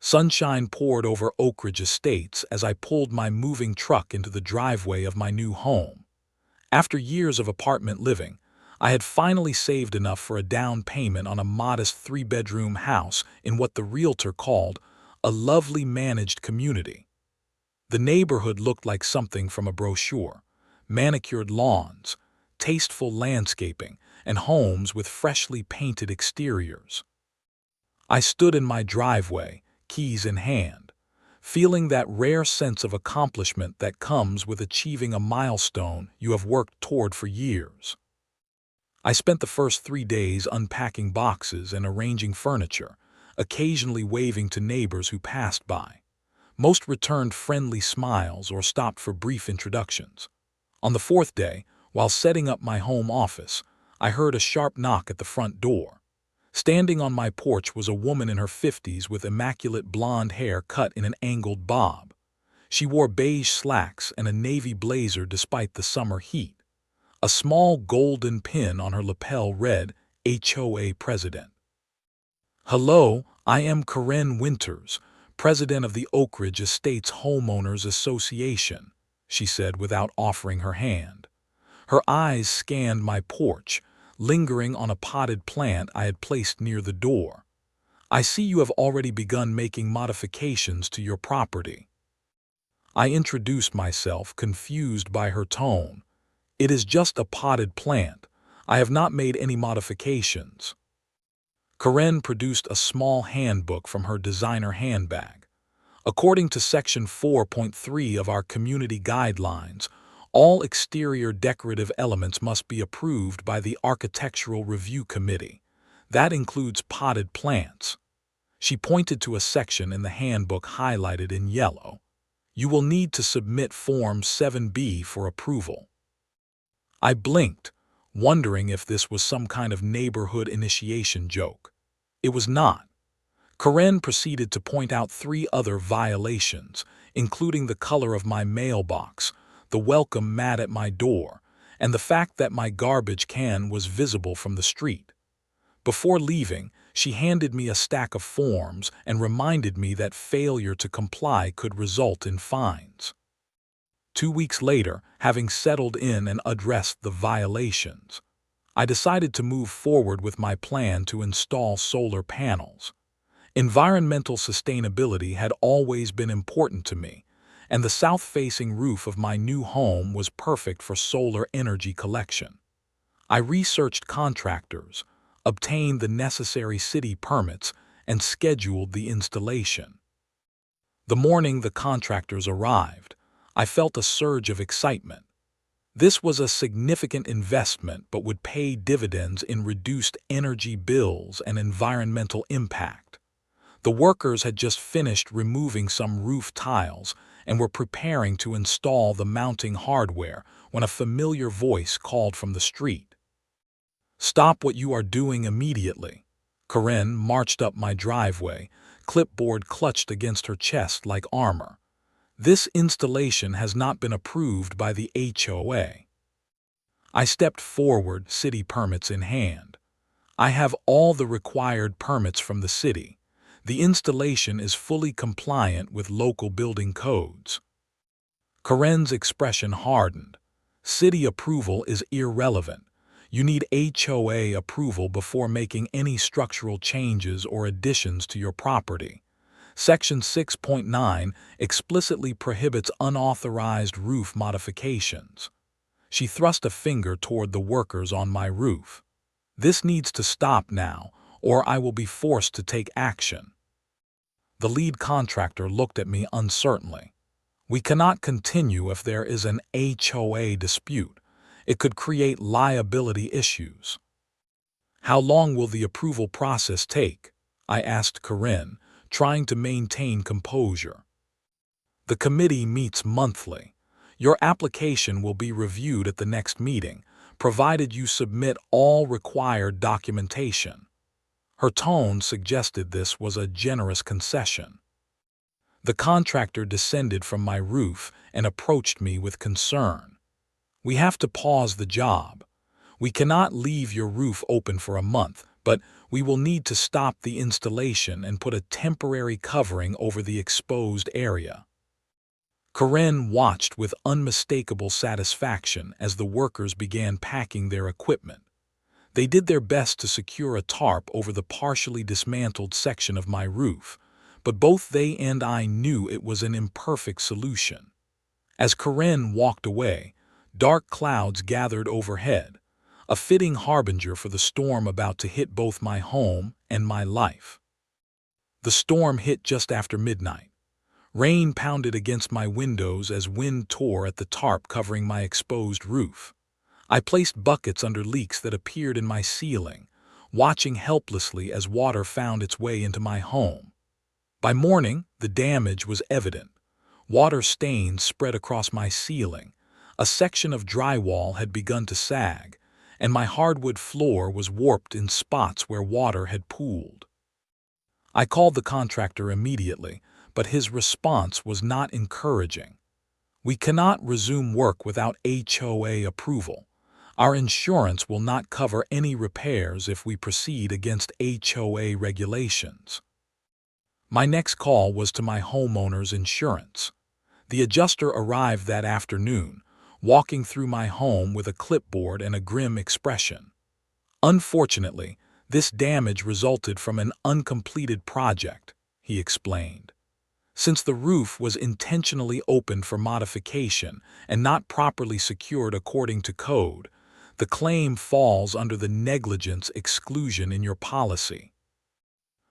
Sunshine poured over Oak Ridge Estates as I pulled my moving truck into the driveway of my new home. After years of apartment living, I had finally saved enough for a down payment on a modest three-bedroom house in what the realtor called a lovely managed community. The neighborhood looked like something from a brochure: manicured lawns, tasteful landscaping, and homes with freshly painted exteriors. I stood in my driveway, keys in hand, feeling that rare sense of accomplishment that comes with achieving a milestone you have worked toward for years. I spent the first 3 days unpacking boxes and arranging furniture, occasionally waving to neighbors who passed by. Most returned friendly smiles or stopped for brief introductions. On the fourth day, while setting up my home office, I heard a sharp knock at the front door. Standing on my porch was a woman in her 50s with immaculate blonde hair cut in an angled bob. She wore beige slacks and a navy blazer despite the summer heat. A small golden pin on her lapel read, HOA President. "Hello, I am Karen Winters, President of the Oak Ridge Estates Homeowners Association," she said without offering her hand. Her eyes scanned my porch, lingering on a potted plant I had placed near the door. "I see you have already begun making modifications to your property." I introduced myself, confused by her tone. "It is just a potted plant. I have not made any modifications." Karen produced a small handbook from her designer handbag. According to Section 4.3 of our community guidelines, all exterior decorative elements must be approved by the Architectural Review Committee. That includes potted plants. She pointed to a section in the handbook highlighted in yellow. "You will need to submit Form 7B for approval." I blinked, wondering if this was some kind of neighborhood initiation joke. It was not. Karen proceeded to point out 3 other violations, including the color of my mailbox, the welcome mat at my door, and the fact that my garbage can was visible from the street. Before leaving, she handed me a stack of forms and reminded me that failure to comply could result in fines. 2 weeks later, having settled in and addressed the violations, I decided to move forward with my plan to install solar panels. Environmental sustainability had always been important to me, and the south-facing roof of my new home was perfect for solar energy collection. I researched contractors, obtained the necessary city permits, and scheduled the installation. The morning the contractors arrived, I felt a surge of excitement. This was a significant investment but would pay dividends in reduced energy bills and environmental impact. The workers had just finished removing some roof tiles and were preparing to install the mounting hardware when a familiar voice called from the street. "Stop what you are doing immediately." Karen marched up my driveway, clipboard clutched against her chest like armor. "This installation has not been approved by the HOA." I stepped forward, city permits in hand. "I have all the required permits from the city. The installation is fully compliant with local building codes." Karen's expression hardened. "City approval is irrelevant. You need HOA approval before making any structural changes or additions to your property. Section 6.9 explicitly prohibits unauthorized roof modifications." She thrust a finger toward the workers on my roof. "This needs to stop now, or I will be forced to take action." The lead contractor looked at me uncertainly. "We cannot continue if there is an HOA dispute. It could create liability issues." "How long will the approval process take?" I asked Karen, trying to maintain composure. "The committee meets monthly. Your application will be reviewed at the next meeting, provided you submit all required documentation." Her tone suggested this was a generous concession. The contractor descended from my roof and approached me with concern. "We have to pause the job. We cannot leave your roof open for a month but we will need to stop the installation and put a temporary covering over the exposed area." Karen watched with unmistakable satisfaction as the workers began packing their equipment. They did their best to secure a tarp over the partially dismantled section of my roof, but both they and I knew it was an imperfect solution. As Karen walked away, dark clouds gathered overhead, a fitting harbinger for the storm about to hit both my home and my life. The storm hit just after midnight. Rain pounded against my windows as wind tore at the tarp covering my exposed roof. I placed buckets under leaks that appeared in my ceiling, watching helplessly as water found its way into my home. By morning, the damage was evident. Water stains spread across my ceiling, a section of drywall had begun to sag, and my hardwood floor was warped in spots where water had pooled. I called the contractor immediately, but his response was not encouraging. "We cannot resume work without HOA approval. Our insurance will not cover any repairs if we proceed against HOA regulations." My next call was to my homeowner's insurance. The adjuster arrived that afternoon, walking through my home with a clipboard and a grim expression. "Unfortunately, this damage resulted from an uncompleted project," he explained. "Since the roof was intentionally opened for modification and not properly secured according to code, the claim falls under the negligence exclusion in your policy."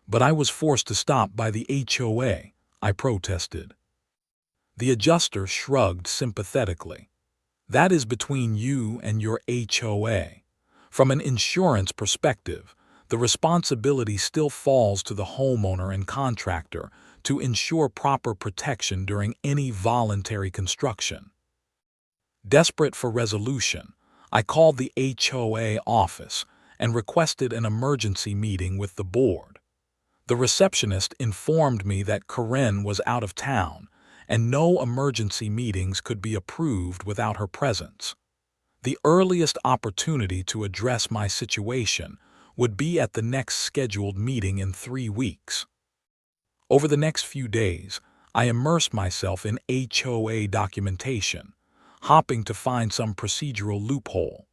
"But I was forced to stop by the HOA," I protested. The adjuster shrugged sympathetically. "That is between you and your HOA. From an insurance perspective, the responsibility still falls to the homeowner and contractor to ensure proper protection during any voluntary construction." Desperate for resolution, I called the HOA office and requested an emergency meeting with the board. The receptionist informed me that Karen was out of town and no emergency meetings could be approved without her presence. The earliest opportunity to address my situation would be at the next scheduled meeting in 3 weeks. Over the next few days, I immersed myself in HOA documentation, hoping to find some procedural loophole.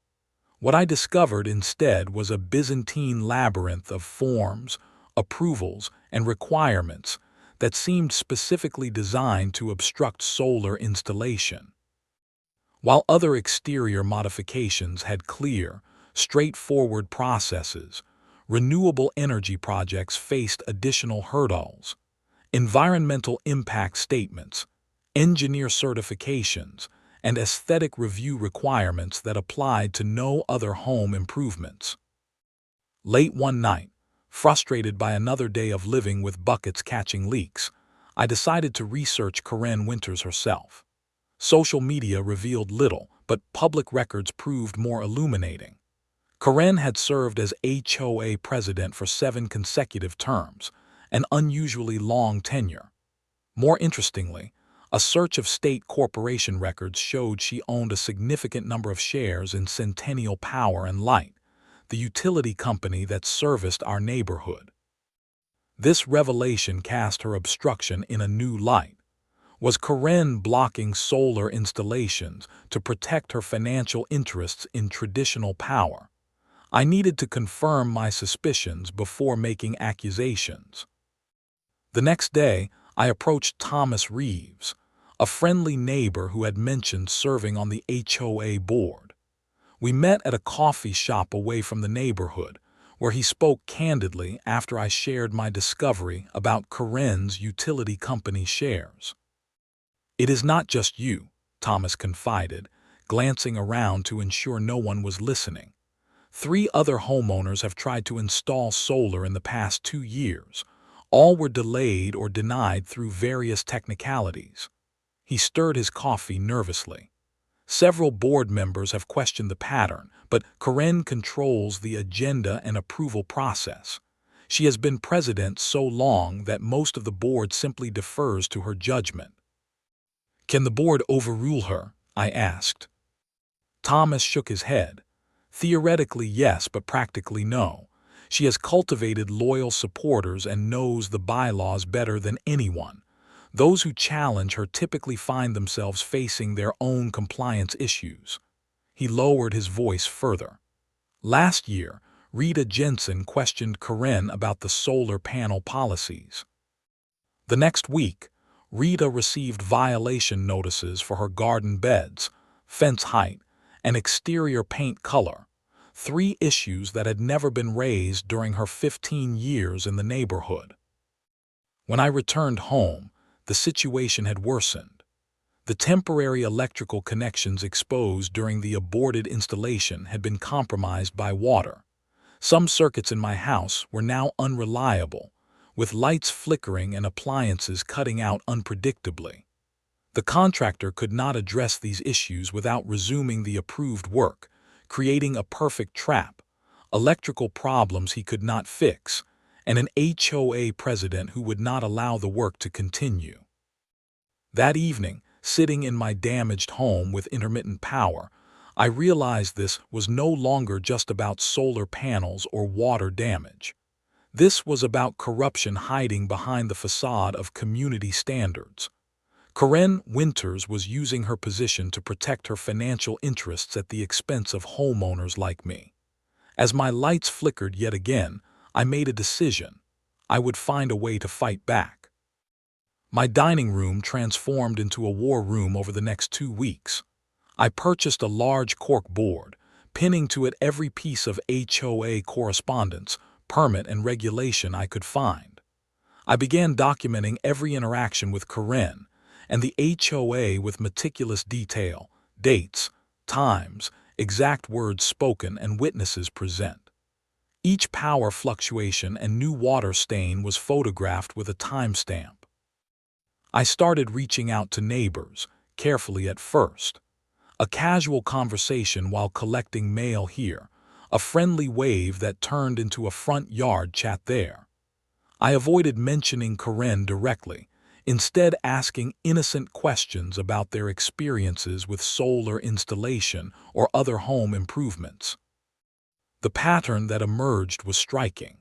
What I discovered instead was a Byzantine labyrinth of forms, approvals, and requirements that seemed specifically designed to obstruct solar installation. While other exterior modifications had clear, straightforward processes, renewable energy projects faced additional hurdles. Environmental impact statements, engineer certifications, and aesthetic review requirements that applied to no other home improvements. Late one night, frustrated by another day of living with buckets catching leaks, I decided to research Karen Winters herself. Social media revealed little, but public records proved more illuminating. Karen had served as HOA president for 7 consecutive terms, an unusually long tenure. More interestingly, a search of state corporation records showed she owned a significant number of shares in Centennial Power and Light, the utility company that serviced our neighborhood. This revelation cast her obstruction in a new light. Was Karen blocking solar installations to protect her financial interests in traditional power? I needed to confirm my suspicions before making accusations. The next day, I approached Thomas Reeves, a friendly neighbor who had mentioned serving on the HOA board. We met at a coffee shop away from the neighborhood, where he spoke candidly after I shared my discovery about Karen's utility company shares. "It is not just you," Thomas confided, glancing around to ensure no one was listening. "3 other homeowners have tried to install solar in the past 2 years. All were delayed or denied through various technicalities." He stirred his coffee nervously. "Several board members have questioned the pattern, but Karen controls the agenda and approval process. She has been president so long that most of the board simply defers to her judgment." "Can the board overrule her?" I asked. Thomas shook his head. "Theoretically, yes, but practically no. She has cultivated loyal supporters and knows the bylaws better than anyone. Those who challenge her typically find themselves facing their own compliance issues. He lowered his voice further. Last year, Rita Jensen questioned Karen about the solar panel policies. The next week, Rita received violation notices for her garden beds, fence height, and exterior paint color, 3 issues that had never been raised during her 15 years in the neighborhood. When I returned home, the situation had worsened. The temporary electrical connections exposed during the aborted installation had been compromised by water. Some circuits in my house were now unreliable, with lights flickering and appliances cutting out unpredictably. The contractor could not address these issues without resuming the approved work, creating a perfect trap, electrical problems he could not fix, and an HOA president who would not allow the work to continue. That evening, sitting in my damaged home with intermittent power, I realized this was no longer just about solar panels or water damage. This was about corruption hiding behind the facade of community standards. Karen Winters was using her position to protect her financial interests at the expense of homeowners like me. As my lights flickered yet again, I made a decision. I would find a way to fight back. My dining room transformed into a war room over the next 2 weeks. I purchased a large cork board, pinning to it every piece of HOA correspondence, permit, and regulation I could find. I began documenting every interaction with Karen and the HOA with meticulous detail, dates, times, exact words spoken, and witnesses present. Each power fluctuation and new water stain was photographed with a timestamp. I started reaching out to neighbors, carefully at first. A casual conversation while collecting mail here, a friendly wave that turned into a front yard chat there. I avoided mentioning Karen directly, instead asking innocent questions about their experiences with solar installation or other home improvements. The pattern that emerged was striking.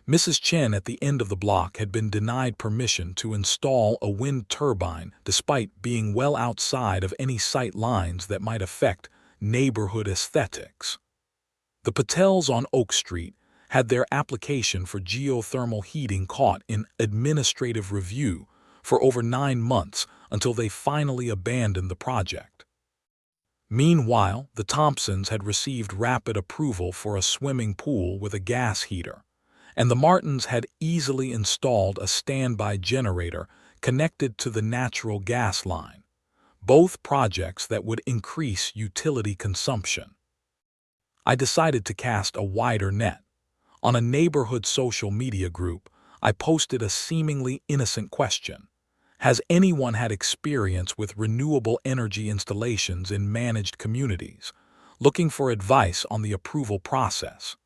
Mrs. Chen at the end of the block had been denied permission to install a wind turbine despite being well outside of any sight lines that might affect neighborhood aesthetics. The Patels on Oak Street had their application for geothermal heating caught in administrative review for over 9 months until they finally abandoned the project. Meanwhile, the Thompsons had received rapid approval for a swimming pool with a gas heater, and the Martins had easily installed a standby generator connected to the natural gas line, both projects that would increase utility consumption. I decided to cast a wider net. On a neighborhood social media group, I posted a seemingly innocent question. Has anyone had experience with renewable energy installations in managed communities, looking for advice on the approval process?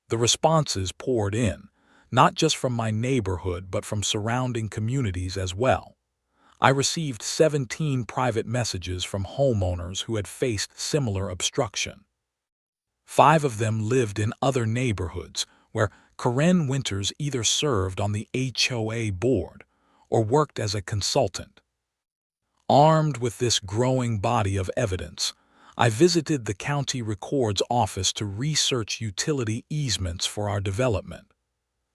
The responses poured in, not just from my neighborhood but from surrounding communities as well. I received 17 private messages from homeowners who had faced similar obstruction. 5 of them lived in other neighborhoods where Karen Winters either served on the HOA board or worked as a consultant. Armed with this growing body of evidence, I visited the county record's office to research utility easements for our development.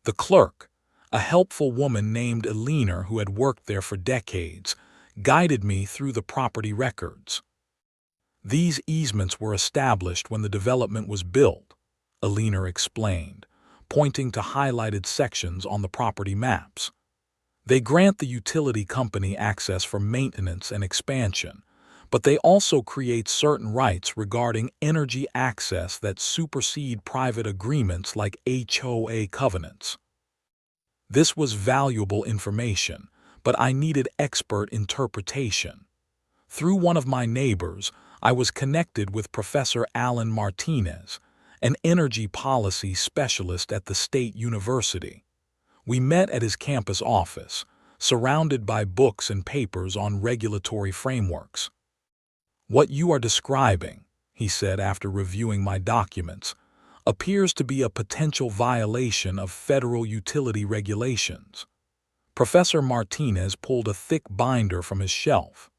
The clerk, a helpful woman named Elena who had worked there for decades, guided me through the property records. These easements were established when the development was built, Elena explained, pointing to highlighted sections on the property maps. They grant the utility company access for maintenance and expansion, but they also create certain rights regarding energy access that supersede private agreements like HOA covenants. This was valuable information, but I needed expert interpretation. Through one of my neighbors, I was connected with Professor Alan Martinez, an energy policy specialist at the State University. We met at his campus office, surrounded by books and papers on regulatory frameworks. "What you are describing," he said after reviewing my documents, appears to be a potential violation of federal utility regulations. Professor Martinez pulled a thick binder from his shelf.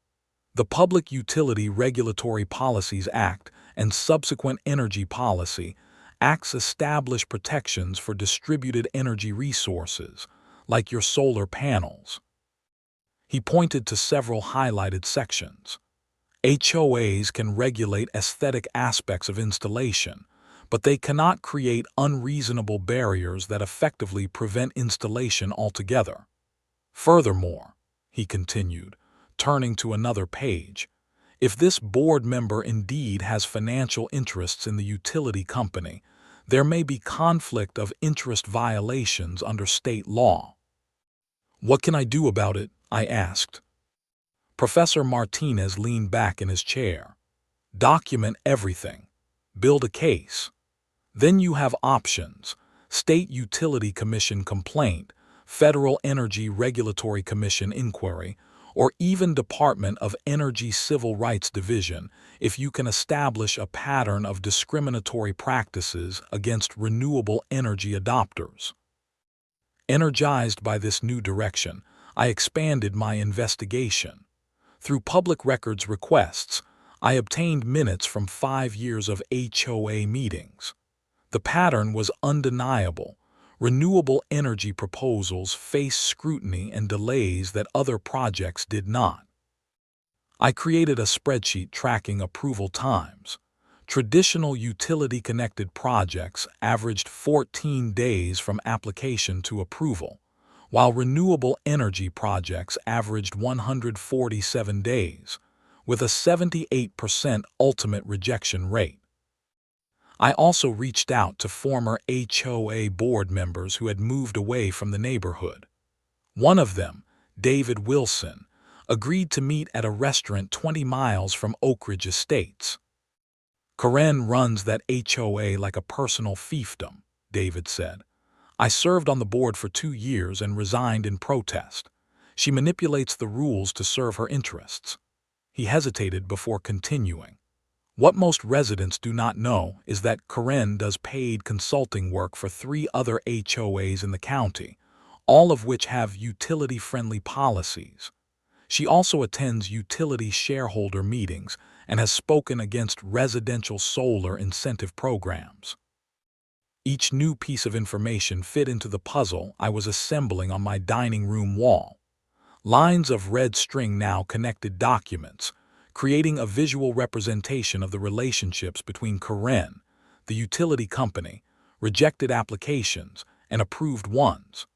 The Public Utility Regulatory Policies Act and subsequent energy policy acts establish protections for distributed energy resources, like your solar panels. He pointed to several highlighted sections. HOAs can regulate aesthetic aspects of installation, but they cannot create unreasonable barriers that effectively prevent installation altogether. Furthermore, he continued, turning to another page, if this board member indeed has financial interests in the utility company, there may be conflict of interest violations under state law. What can I do about it? I asked. Professor Martinez leaned back in his chair. Document everything. Build a case. Then you have options: State Utility Commission complaint, Federal Energy Regulatory Commission inquiry, or even Department of Energy Civil Rights Division if you can establish a pattern of discriminatory practices against renewable energy adopters. Energized by this new direction, I expanded my investigation. Through public records requests, I obtained minutes from 5 years of HOA meetings. The pattern was undeniable. Renewable energy proposals face scrutiny and delays that other projects did not. I created a spreadsheet tracking approval times. Traditional utility-connected projects averaged 14 days from application to approval, while renewable energy projects averaged 147 days, with a 78% ultimate rejection rate. I also reached out to former HOA board members who had moved away from the neighborhood. One of them, David Wilson, agreed to meet at a restaurant 20 miles from Oak Ridge Estates. Karen runs that HOA like a personal fiefdom, David said. I served on the board for 2 years and resigned in protest. She manipulates the rules to serve her interests. He hesitated before continuing. What most residents do not know is that Karen does paid consulting work for 3 other HOAs in the county, all of which have utility-friendly policies. She also attends utility shareholder meetings and has spoken against residential solar incentive programs. Each new piece of information fit into the puzzle I was assembling on my dining room wall. Lines of red string now connected documents, creating a visual representation of the relationships between Karen, the utility company, rejected applications, and approved ones.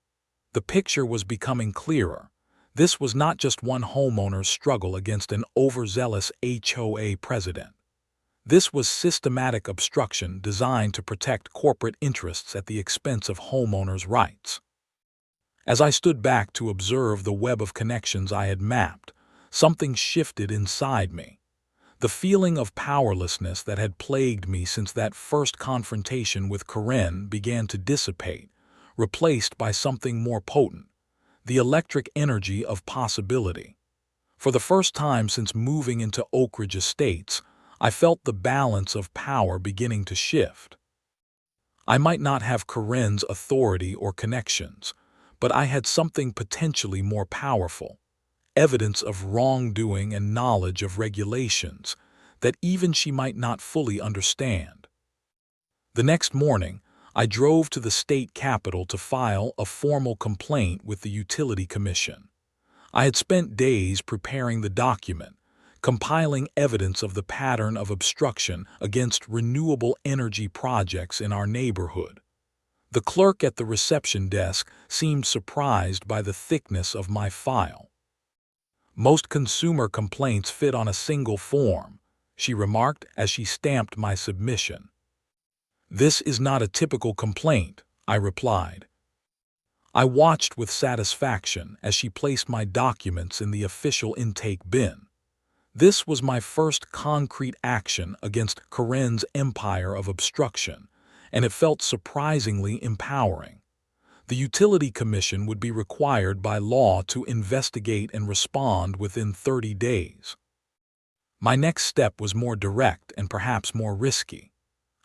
The picture was becoming clearer. This was not just one homeowner's struggle against an overzealous HOA president. This was systematic obstruction designed to protect corporate interests at the expense of homeowners' rights. As I stood back to observe the web of connections I had mapped, something shifted inside me. The feeling of powerlessness that had plagued me since that first confrontation with Karen began to dissipate, replaced by something more potent: the electric energy of possibility. For the first time since moving into Oak Ridge Estates, I felt the balance of power beginning to shift. I might not have Karen's authority or connections, but I had something potentially more powerful: evidence of wrongdoing and knowledge of regulations that even she might not fully understand. The next morning, I drove to the state capitol to file a formal complaint with the Utility Commission. I had spent days preparing the document, compiling evidence of the pattern of obstruction against renewable energy projects in our neighborhood. The clerk at the reception desk seemed surprised by the thickness of my file. Most consumer complaints fit on a single form, she remarked as she stamped my submission. This is not a typical complaint, I replied. I watched with satisfaction as she placed my documents in the official intake bin. This was my first concrete action against Karen's empire of obstruction, and it felt surprisingly empowering. The Utility Commission would be required by law to investigate and respond within 30 days. My next step was more direct and perhaps more risky.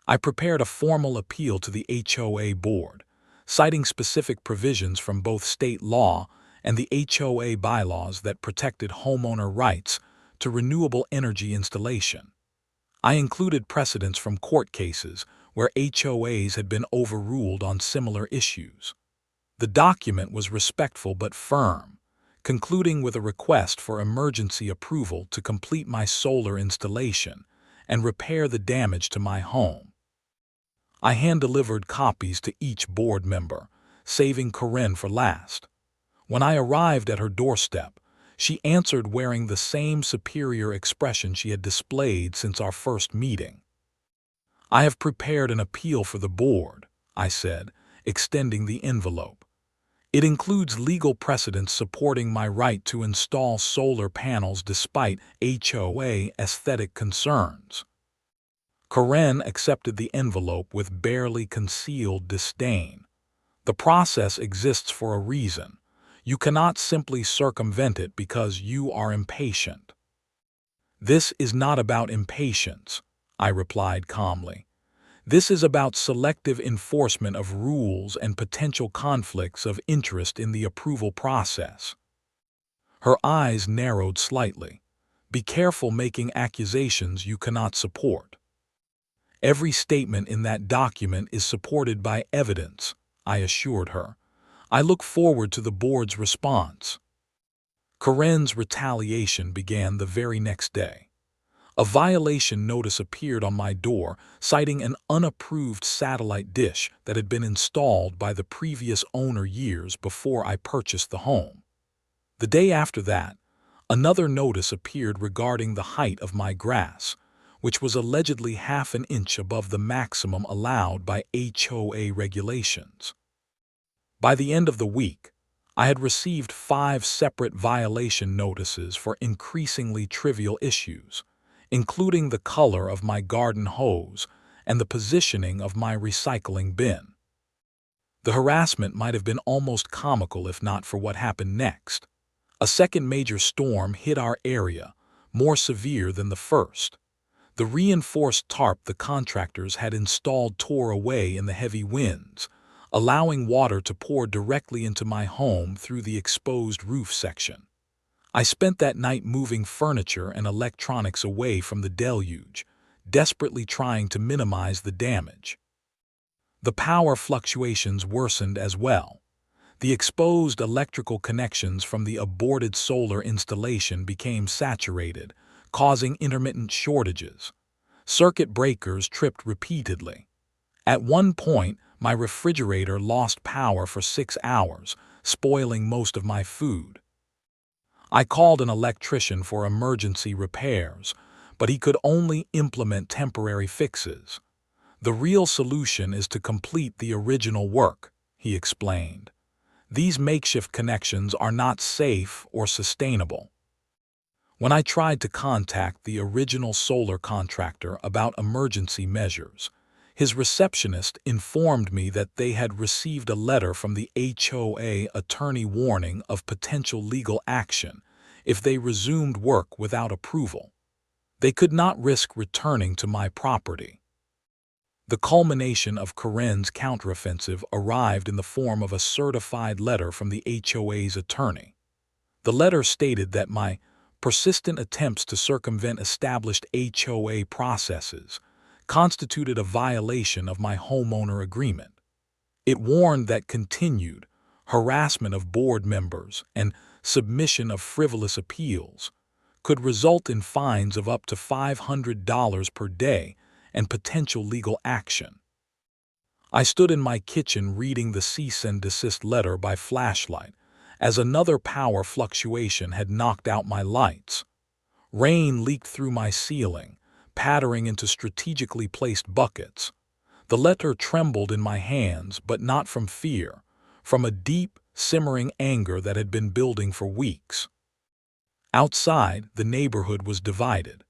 I prepared a formal appeal to the HOA board, citing specific provisions from both state law and the HOA bylaws that protected homeowner rights to renewable energy installation. I included precedents from court cases where HOAs had been overruled on similar issues. The document was respectful but firm, concluding with a request for emergency approval to complete my solar installation and repair the damage to my home. I hand-delivered copies to each board member, saving Corinne for last. When I arrived at her doorstep, she answered wearing the same superior expression she had displayed since our first meeting. "I have prepared an appeal for the board," I said, extending the envelope. "It includes legal precedents supporting my right to install solar panels despite HOA aesthetic concerns." Corinne accepted the envelope with barely concealed disdain. "The process exists for a reason. You cannot simply circumvent it because you are impatient." "This is not about impatience," I replied calmly. "This is about selective enforcement of rules and potential conflicts of interest in the approval process." Her eyes narrowed slightly. "Be careful making accusations you cannot support." "Every statement in that document is supported by evidence," I assured her. "I look forward to the board's response." Corinne's retaliation began the very next day. A violation notice appeared on my door citing an unapproved satellite dish that had been installed by the previous owner years before I purchased the home. The day after that, another notice appeared regarding the height of my grass, which was allegedly half an inch above the maximum allowed by HOA regulations. By the end of the week, I had received 5 separate violation notices for increasingly trivial issues, including the color of my garden hose and the positioning of my recycling bin. The harassment might have been almost comical if not for what happened next. A second major storm hit our area, more severe than the first. The reinforced tarp the contractors had installed tore away in the heavy winds, allowing water to pour directly into my home through the exposed roof section. I spent that night moving furniture and electronics away from the deluge, desperately trying to minimize the damage. The power fluctuations worsened as well. The exposed electrical connections from the aborted solar installation became saturated, causing intermittent shortages. Circuit breakers tripped repeatedly. At one point, my refrigerator lost power for 6 hours, spoiling most of my food. I called an electrician for emergency repairs, but he could only implement temporary fixes. "The real solution is to complete the original work," he explained. "These makeshift connections are not safe or sustainable." When I tried to contact the original solar contractor about emergency measures, his receptionist informed me that they had received a letter from the HOA attorney warning of potential legal action if they resumed work without approval. They could not risk returning to my property. The culmination of Corinne's counteroffensive arrived in the form of a certified letter from the HOA's attorney. The letter stated that my persistent attempts to circumvent established HOA processes constituted a violation of my homeowner agreement. It warned that continued harassment of board members and submission of frivolous appeals could result in fines of up to $500 per day and potential legal action. I stood in my kitchen reading the cease and desist letter by flashlight as another power fluctuation had knocked out my lights. Rain leaked through my ceiling, pattering into strategically placed buckets. The letter trembled in my hands, but not from fear, from a deep, simmering anger that had been building for weeks. Outside, the neighborhood was divided.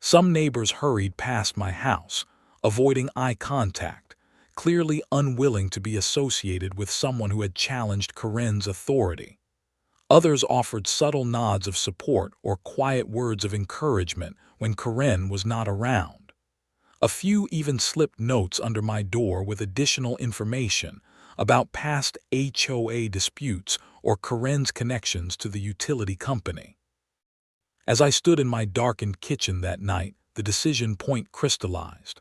Some neighbors hurried past my house, avoiding eye contact, clearly unwilling to be associated with someone who had challenged Corinne's authority. Others offered subtle nods of support or quiet words of encouragement when Corinne was not around. A few even slipped notes under my door with additional information about past HOA disputes or Karen's connections to the utility company. As I stood in my darkened kitchen that night, the decision point crystallized.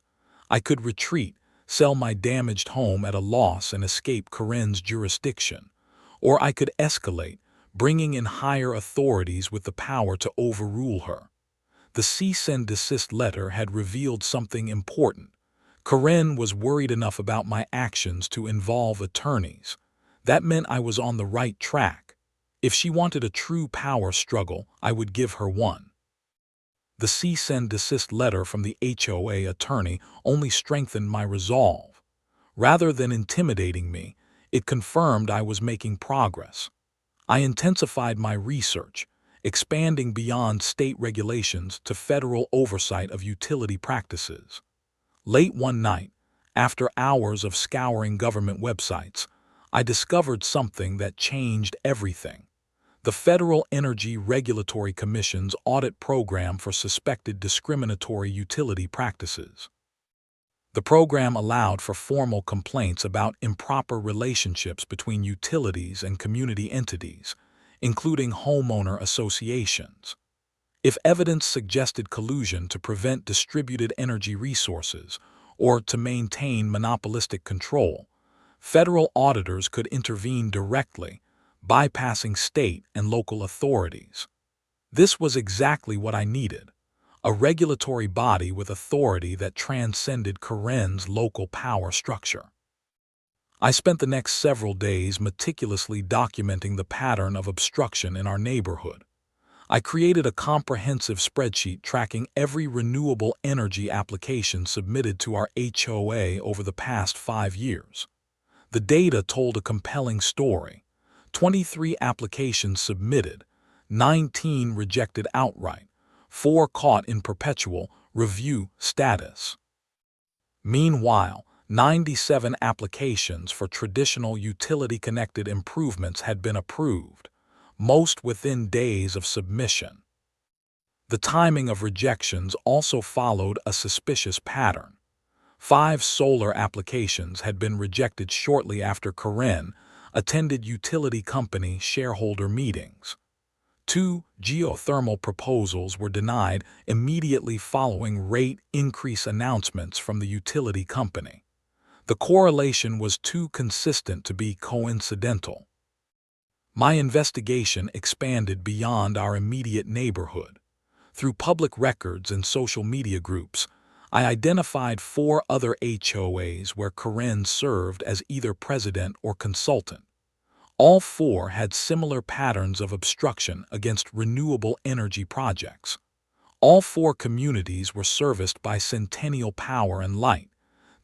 I could retreat, sell my damaged home at a loss and escape Karen's jurisdiction. Or I could escalate, bringing in higher authorities with the power to overrule her. The cease and desist letter had revealed something important. Karen was worried enough about my actions to involve attorneys. That meant I was on the right track. If she wanted a true power struggle, I would give her one. The cease and desist letter from the HOA attorney only strengthened my resolve. Rather than intimidating me, it confirmed I was making progress. I intensified my research, expanding beyond state regulations to federal oversight of utility practices. Late one night, after hours of scouring government websites, I discovered something that changed everything. The Federal Energy Regulatory Commission's audit program for suspected discriminatory utility practices. The program allowed for formal complaints about improper relationships between utilities and community entities, including homeowner associations. If evidence suggested collusion to prevent distributed energy resources or to maintain monopolistic control, federal auditors could intervene directly, bypassing state and local authorities. This was exactly what I needed. A regulatory body with authority that transcended Karen's local power structure. I spent the next several days meticulously documenting the pattern of obstruction in our neighborhood. I created a comprehensive spreadsheet tracking every renewable energy application submitted to our HOA over the past 5 years. The data told a compelling story. 23 applications submitted, 19 rejected outright, 4 caught in perpetual review status. Meanwhile, 97 applications for traditional utility-connected improvements had been approved, most within days of submission. The timing of rejections also followed a suspicious pattern. 5 solar applications had been rejected shortly after Karen attended utility company shareholder meetings. 2 geothermal proposals were denied immediately following rate increase announcements from the utility company. The correlation was too consistent to be coincidental. My investigation expanded beyond our immediate neighborhood. Through public records and social media groups, I identified 4 other HOAs where Karen served as either president or consultant. All 4 had similar patterns of obstruction against renewable energy projects. All 4 communities were serviced by Centennial Power and Light,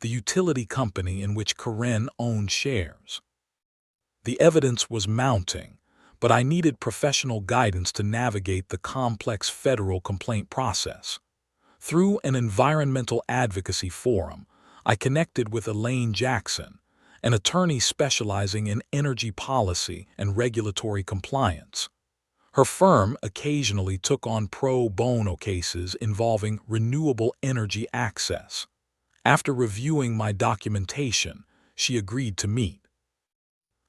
the utility company in which Karen owned shares. The evidence was mounting, but I needed professional guidance to navigate the complex federal complaint process. Through an environmental advocacy forum, I connected with Elaine Jackson, an attorney specializing in energy policy and regulatory compliance. Her firm occasionally took on pro bono cases involving renewable energy access. After reviewing my documentation, she agreed to meet.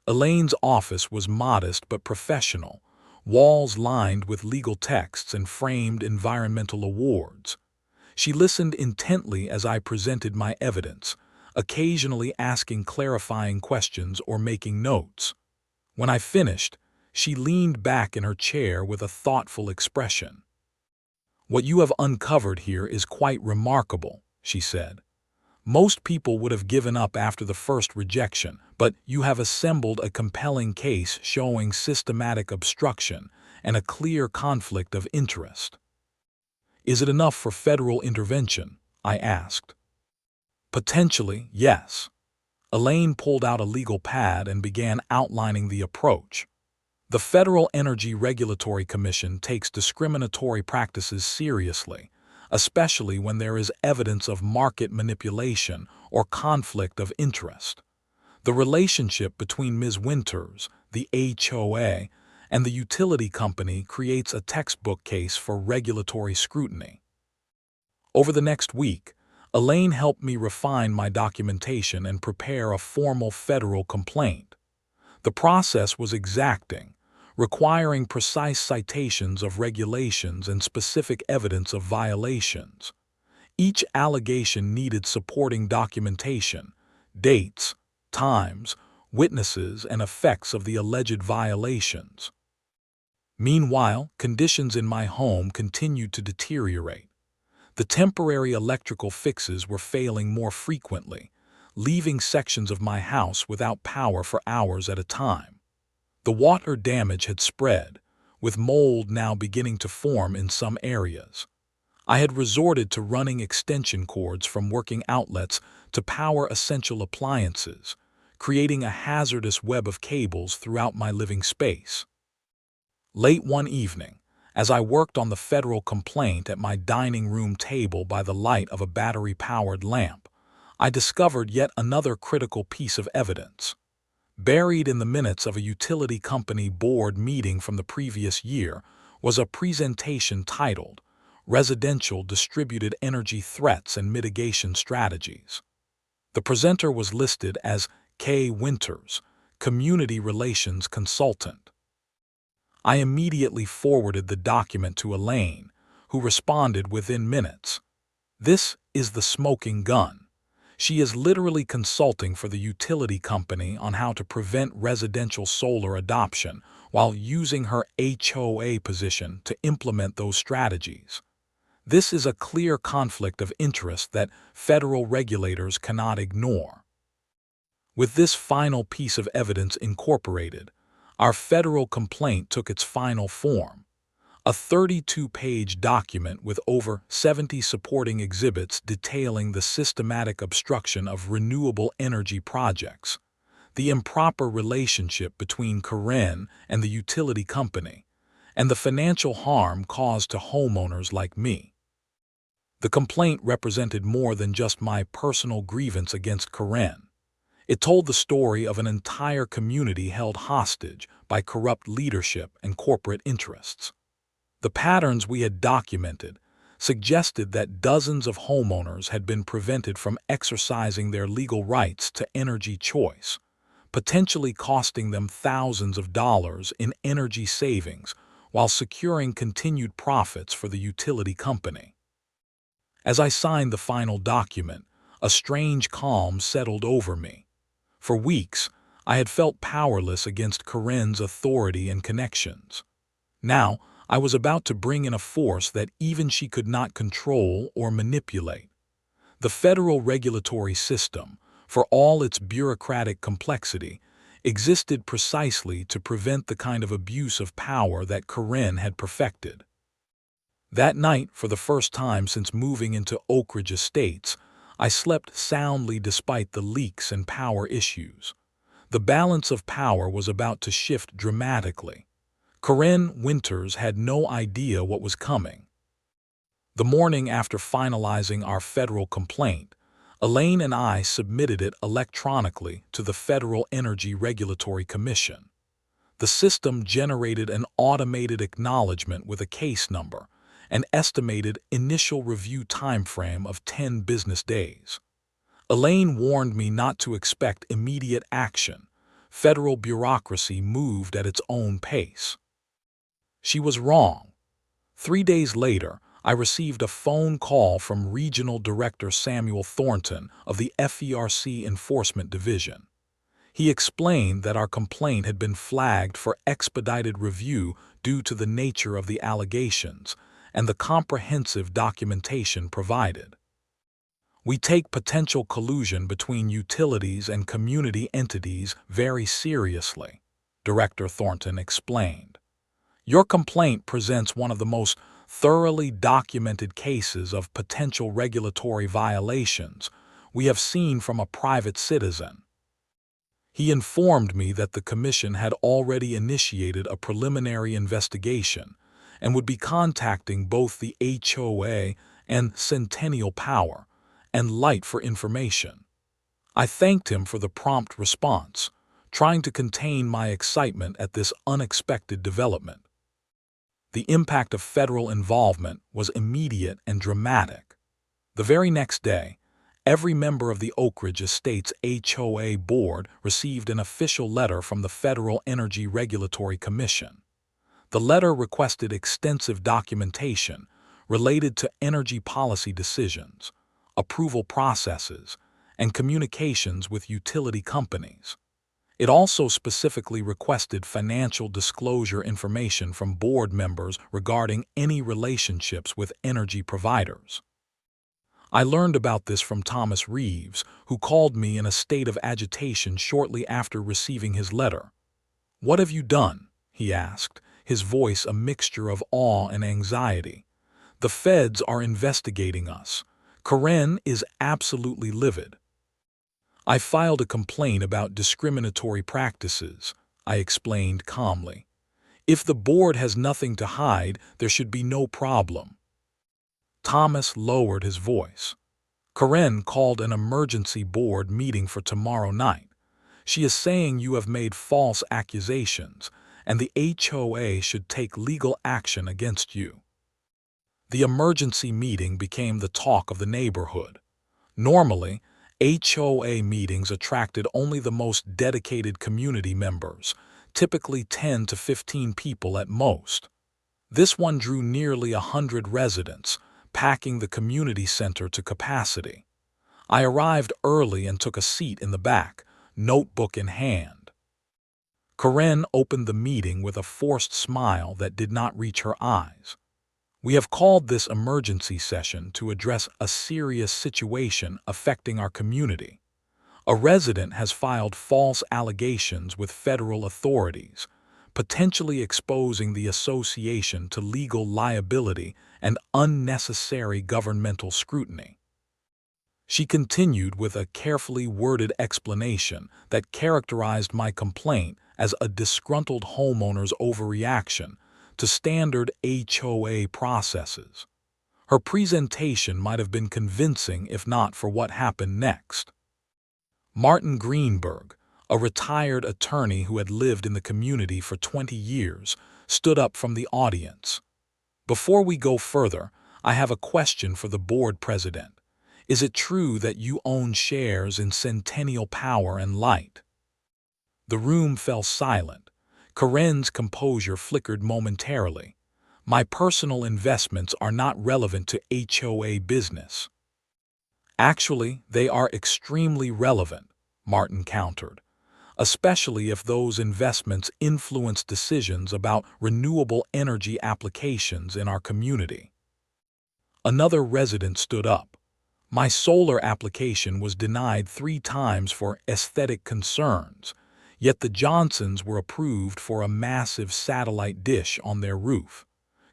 Elaine's office was modest but professional, walls lined with legal texts and framed environmental awards. She listened intently as I presented my evidence, occasionally asking clarifying questions or making notes. When I finished, she leaned back in her chair with a thoughtful expression. "What you have uncovered here is quite remarkable," she said. "Most people would have given up after the first rejection, but you have assembled a compelling case showing systematic obstruction and a clear conflict of interest." "Is it enough for federal intervention?" I asked. "Potentially, yes." Elaine pulled out a legal pad and began outlining the approach. The Federal Energy Regulatory Commission takes discriminatory practices seriously, especially when there is evidence of market manipulation or conflict of interest. The relationship between Ms. Winters, the HOA, and the utility company creates a textbook case for regulatory scrutiny. Over the next week, Elaine helped me refine my documentation and prepare a formal federal complaint. The process was exacting, requiring precise citations of regulations and specific evidence of violations. Each allegation needed supporting documentation, dates, times, witnesses, and effects of the alleged violations. Meanwhile, conditions in my home continued to deteriorate. The temporary electrical fixes were failing more frequently, leaving sections of my house without power for hours at a time. The water damage had spread, with mold now beginning to form in some areas. I had resorted to running extension cords from working outlets to power essential appliances, creating a hazardous web of cables throughout my living space. Late one evening, as I worked on the federal complaint at my dining room table by the light of a battery-powered lamp, I discovered yet another critical piece of evidence. Buried in the minutes of a utility company board meeting from the previous year was a presentation titled Residential Distributed Energy Threats and Mitigation Strategies. The presenter was listed as K. Winters, Community Relations Consultant. I immediately forwarded the document to Elaine, who responded within minutes. This is the smoking gun. She is literally consulting for the utility company on how to prevent residential solar adoption while using her HOA position to implement those strategies. This is a clear conflict of interest that federal regulators cannot ignore. With this final piece of evidence incorporated, our federal complaint took its final form. A 32-page document with over 70 supporting exhibits detailing the systematic obstruction of renewable energy projects, the improper relationship between Karen and the utility company, and the financial harm caused to homeowners like me. The complaint represented more than just my personal grievance against Karen. It told the story of an entire community held hostage by corrupt leadership and corporate interests. The patterns we had documented suggested that dozens of homeowners had been prevented from exercising their legal rights to energy choice, potentially costing them thousands of dollars in energy savings while securing continued profits for the utility company. As I signed the final document, a strange calm settled over me. For weeks, I had felt powerless against Karen's authority and connections. Now, I was about to bring in a force that even she could not control or manipulate. The federal regulatory system, for all its bureaucratic complexity, existed precisely to prevent the kind of abuse of power that Karen had perfected. That night, for the first time since moving into Oak Ridge Estates, I slept soundly despite the leaks and power issues. The balance of power was about to shift dramatically. Karen Winters had no idea what was coming. The morning after finalizing our federal complaint, Elaine and I submitted it electronically to the Federal Energy Regulatory Commission. The system generated an automated acknowledgement with a case number, an estimated initial review timeframe of 10 business days. Elaine warned me not to expect immediate action. Federal bureaucracy moved at its own pace. She was wrong. 3 days later, I received a phone call from Regional Director Samuel Thornton of the FERC Enforcement Division. He explained that our complaint had been flagged for expedited review due to the nature of the allegations and the comprehensive documentation provided. We take potential collusion between utilities and community entities very seriously, Director Thornton explained. Your complaint presents one of the most thoroughly documented cases of potential regulatory violations we have seen from a private citizen. He informed me that the Commission had already initiated a preliminary investigation and would be contacting both the HOA and Centennial Power and Light for information. I thanked him for the prompt response, trying to contain my excitement at this unexpected development. The impact of federal involvement was immediate and dramatic. The very next day, Every member of the Oak Ridge Estates HOA board received an official letter from the Federal Energy Regulatory Commission. The letter requested extensive documentation related to energy policy decisions, approval processes, and communications with utility companies. It also specifically requested financial disclosure information from board members regarding any relationships with energy providers. I learned about this from Thomas Reeves, who called me in a state of agitation shortly after receiving his letter. "What have you done?" he asked, his voice a mixture of awe and anxiety. "The feds are investigating us. Karen is absolutely livid." "I filed a complaint about discriminatory practices," I explained calmly. "If the board has nothing to hide, there should be no problem." Thomas lowered his voice. "Karen called an emergency board meeting for tomorrow night. She is saying you have made false accusations, and the HOA should take legal action against you." The emergency meeting became the talk of the neighborhood. Normally, HOA meetings attracted only the most dedicated community members, typically 10 to 15 people at most. This one drew nearly 100 residents, packing the community center to capacity. I arrived early and took a seat in the back, notebook in hand. Karen opened the meeting with a forced smile that did not reach her eyes. "We have called this emergency session to address a serious situation affecting our community. A resident has filed false allegations with federal authorities, potentially exposing the association to legal liability and unnecessary governmental scrutiny." She continued with a carefully worded explanation that characterized my complaint as a disgruntled homeowner's overreaction to standard HOA processes. Her presentation might have been convincing if not for what happened next. Martin Greenberg, a retired attorney who had lived in the community for 20 years, stood up from the audience. "Before we go further, I have a question for the board president. Is it true that you own shares in Centennial Power and Light?" The room fell silent. Karen's composure flickered momentarily. "My personal investments are not relevant to HOA business." "Actually, they are extremely relevant," Martin countered, "especially if those investments influence decisions about renewable energy applications in our community." Another resident stood up. "My solar application was denied 3 times for aesthetic concerns, yet the Johnsons were approved for a massive satellite dish on their roof.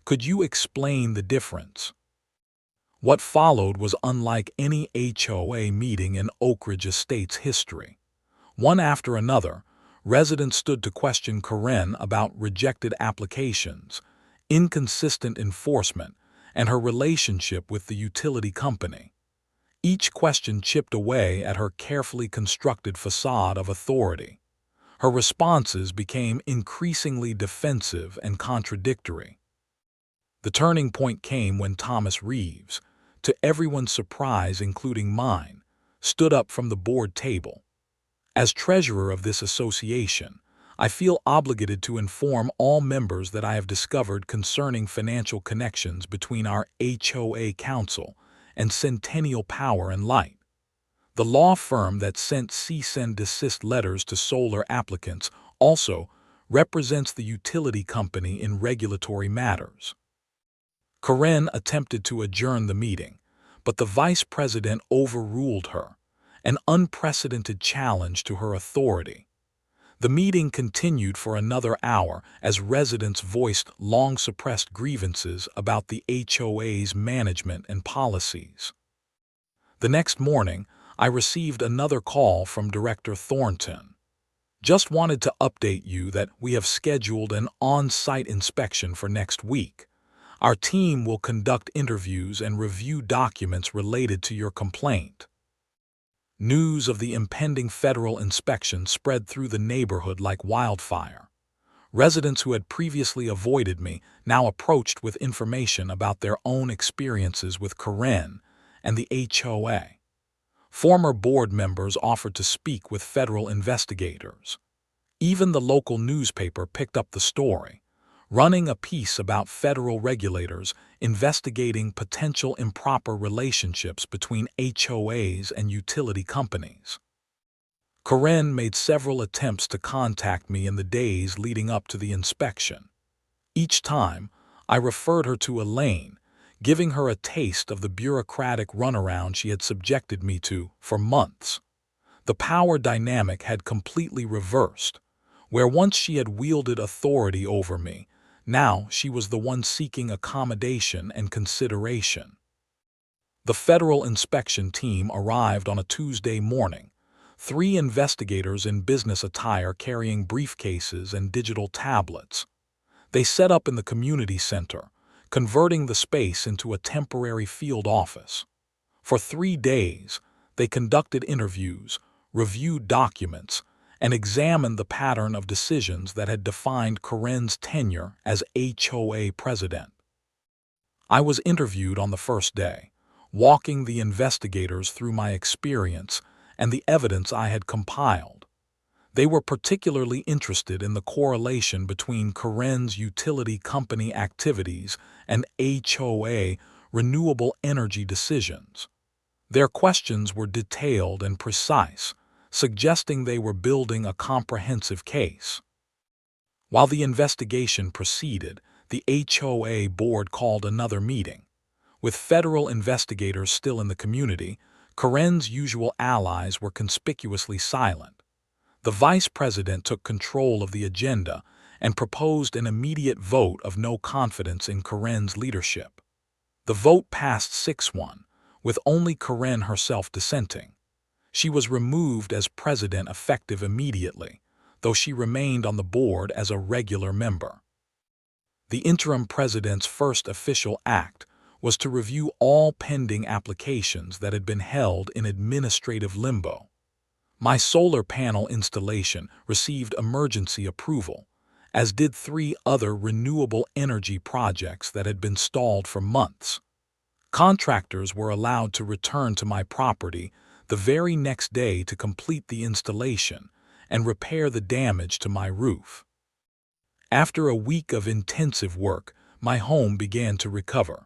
Could you explain the difference?" What followed was unlike any HOA meeting in Oak Ridge Estates history. One after another, residents stood to question Karen about rejected applications, inconsistent enforcement, and her relationship with the utility company. Each question chipped away at her carefully constructed facade of authority. Her responses became increasingly defensive and contradictory. The turning point came when Thomas Reeves, to everyone's surprise including mine, stood up from the board table. "As treasurer of this association, I feel obligated to inform all members that I have discovered concerning financial connections between our HOA council and Centennial Power and Light. The law firm that sent cease and desist letters to solar applicants also represents the utility company in regulatory matters." Karen attempted to adjourn the meeting, but the vice president overruled her, an unprecedented challenge to her authority. The meeting continued for another hour as residents voiced long-suppressed grievances about the HOA's management and policies. The next morning, I received another call from Director Thornton. "Just wanted to update you that we have scheduled an on-site inspection for next week. Our team will conduct interviews and review documents related to your complaint." News of the impending federal inspection spread through the neighborhood like wildfire. Residents who had previously avoided me now approached with information about their own experiences with Karen and the HOA. Former board members offered to speak with federal investigators. Even the local newspaper picked up the story, running a piece about federal regulators investigating potential improper relationships between HOAs and utility companies. Corinne made several attempts to contact me in the days leading up to the inspection. Each time, I referred her to Elaine, giving her a taste of the bureaucratic runaround she had subjected me to for months. The power dynamic had completely reversed. Where once she had wielded authority over me, now she was the one seeking accommodation and consideration. The federal inspection team arrived on a Tuesday morning, 3 investigators in business attire carrying briefcases and digital tablets. They set up in the community center, converting the space into a temporary field office. For 3 days, they conducted interviews, reviewed documents, and examined the pattern of decisions that had defined Corinne's tenure as HOA president. I was interviewed on the first day, walking the investigators through my experience and the evidence I had compiled. They were particularly interested in the correlation between Corinne's utility company activities and HOA renewable energy decisions. Their questions were detailed and precise, suggesting they were building a comprehensive case. While the investigation proceeded, the HOA board called another meeting. With federal investigators still in the community, Corinne's usual allies were conspicuously silent. The vice president took control of the agenda and proposed an immediate vote of no confidence in Corinne's leadership. The vote passed 6-1, with only Corinne herself dissenting. She was removed as president effective immediately, though she remained on the board as a regular member. The interim president's first official act was to review all pending applications that had been held in administrative limbo. My solar panel installation received emergency approval, as did 3 other renewable energy projects that had been stalled for months. Contractors were allowed to return to my property the very next day to complete the installation and repair the damage to my roof. After a week of intensive work, my home began to recover.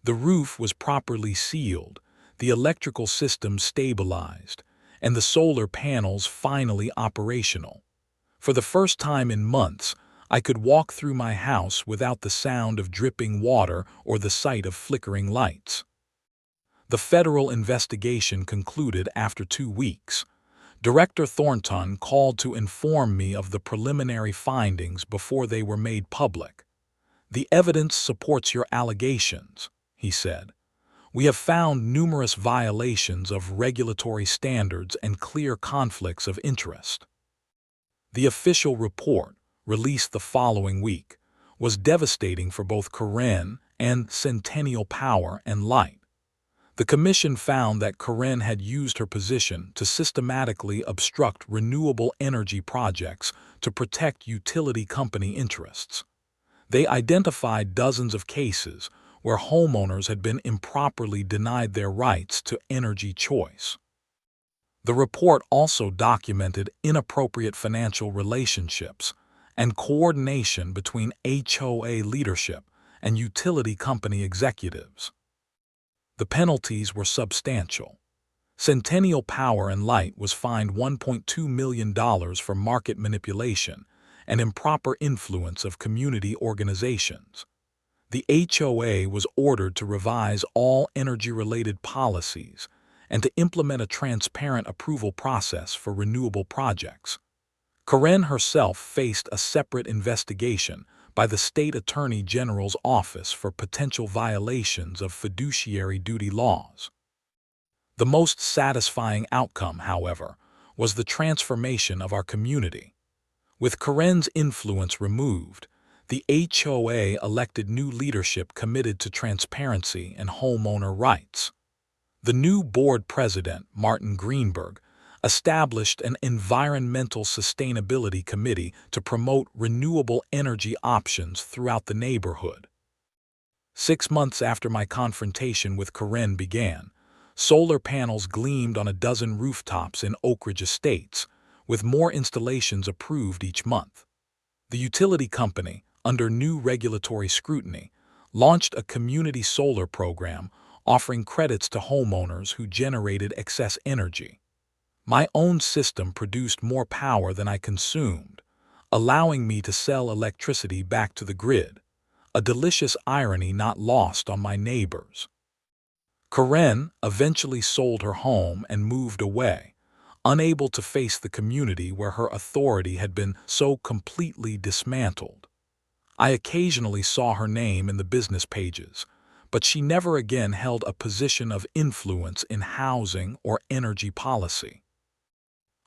The roof was properly sealed, the electrical system stabilized, and the solar panels finally operational. For the first time in months, I could walk through my house without the sound of dripping water or the sight of flickering lights. The federal investigation concluded after 2 weeks. Director Thornton called to inform me of the preliminary findings before they were made public. "The evidence supports your allegations," he said. "We have found numerous violations of regulatory standards and clear conflicts of interest." The official report, released the following week, was devastating for both Corinne and Centennial Power and Light. The commission found that Corinne had used her position to systematically obstruct renewable energy projects to protect utility company interests. They identified dozens of cases where homeowners had been improperly denied their rights to energy choice. The report also documented inappropriate financial relationships and coordination between HOA leadership and utility company executives. The penalties were substantial. Centennial Power and Light was fined $1.2 million for market manipulation and improper influence of community organizations. The HOA was ordered to revise all energy-related policies and to implement a transparent approval process for renewable projects. Corinne herself faced a separate investigation by the State Attorney General's office for potential violations of fiduciary duty laws. The most satisfying outcome, however, was the transformation of our community. With Corinne's influence removed, the HOA elected new leadership committed to transparency and homeowner rights. The new board president, Martin Greenberg, established an environmental sustainability committee to promote renewable energy options throughout the neighborhood. 6 months after my confrontation with Corinne began, Solar panels gleamed on a dozen rooftops in Oak Ridge Estates, with more installations approved each month. The utility company, under new regulatory scrutiny, launched a community solar program offering credits to homeowners who generated excess energy. My own system produced more power than I consumed, allowing me to sell electricity back to the grid, a delicious irony not lost on my neighbors. Karen eventually sold her home and moved away, unable to face the community where her authority had been so completely dismantled. I occasionally saw her name in the business pages, but she never again held a position of influence in housing or energy policy.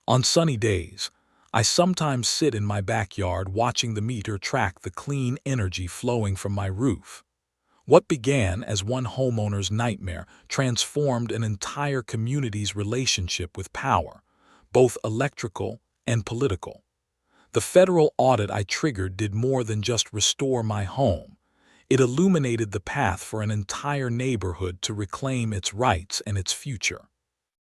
On sunny days, I sometimes sit in my backyard watching the meter track the clean energy flowing from my roof. What began as one homeowner's nightmare transformed an entire community's relationship with power, both electrical and political. The federal audit I triggered did more than just restore my home. It illuminated the path for an entire neighborhood to reclaim its rights and its future.